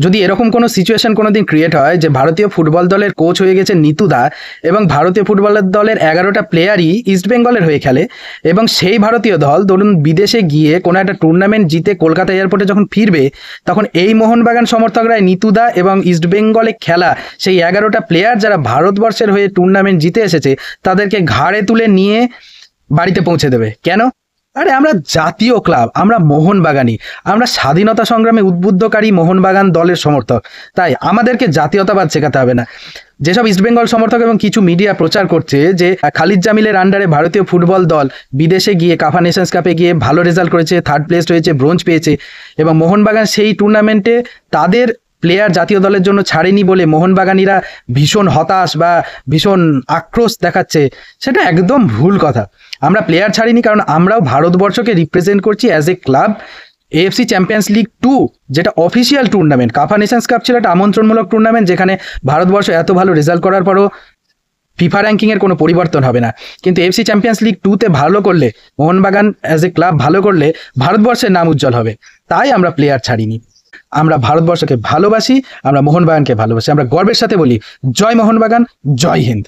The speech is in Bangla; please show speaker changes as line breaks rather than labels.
যদি এরকম কোনো সিচুয়েশন কোনোদিন ক্রিয়েট হয় যে ভারতীয় ফুটবল দলের কোচ হয়ে গেছে নিতু দা এবং ভারতীয় ফুটবল দলের 11টা প্লেয়ারই ইস্টবেঙ্গলের হয়ে খেলে এবং সেই ভারতীয় দল ধরুন বিদেশে গিয়ে কোনো একটা টুর্নামেন্ট জিতে কলকাতা এয়ারপোর্টে যখন ফিরবে, তখন এই মোহনবাগান সমর্থকরাই নিতু দা এবং ইস্টবেঙ্গলে খেলা সেই 11টা প্লেয়ার যারা ভারতবর্ষের হয়ে টুর্নামেন্ট জিতে এসেছে তাদেরকে ঘাড়ে তুলে নিয়ে বাড়িতে পৌঁছে দেবে। কেন? আরে আমরা জাতীয় ক্লাব, আমরা মোহনবাগানি, আমরা স্বাধীনতা সংগ্রামে উদ্বুদ্ধকারী মোহনবাগান দলের সমর্থক, তাই আমাদেরকে জাতীয়তাবাদ শেখাতে হবে না। যেসব ইস্টবেঙ্গল সমর্থক এবং কিছু মিডিয়া প্রচার করছে যে খালিদ জামিলের আন্ডারে ভারতীয় ফুটবল দল বিদেশে গিয়ে কাফা নেশনস কাপে গিয়ে ভালো রেজাল্ট করেছে, 3rd প্লেস হয়েছে, ব্রোঞ্জ পেয়েছে এবং মোহনবাগান সেই টুর্নামেন্টে তাদের প্লেয়ার জাতীয় দলের জন্য ছাড়েনি বলে মোহনবাগানিরা ভীষণ হতাশ বা ভীষণ আক্রোশ দেখাচ্ছে, সেটা একদম ভুল কথা। আমরা প্লেয়ার ছাড়িনি কারণ আমরাও ভারতবর্ষকে রিপ্রেজেন্ট করছি as a club. AFC champions league 2 যেটা অফিসিয়াল টুর্নামেন্ট, কাফা নেশনস কাপ ছিল একটা আমন্ত্রণমূলক টুর্নামেন্ট যেখানে ভারতবর্ষ এত ভালো রেজাল্ট করার পরও ফিফা র্যাঙ্কিংয়ের কোনো পরিবর্তন হবে না, কিন্তু AFC চ্যাম্পিয়ন্স লিগ 2তে ভালো করলে, মোহনবাগান অ্যাজ এ ক্লাব ভালো করলে ভারতবর্ষের নাম উজ্জ্বল হবে। তাই আমরা প্লেয়ার ছাড়িনি, আমরা ভারতবর্ষকে ভালোবাসি, আমরা মোহনবাগানকে ভালোবাসি, আমরা গর্বের সাথে বলি জয় মোহনবাগান, জয় হিন্দ।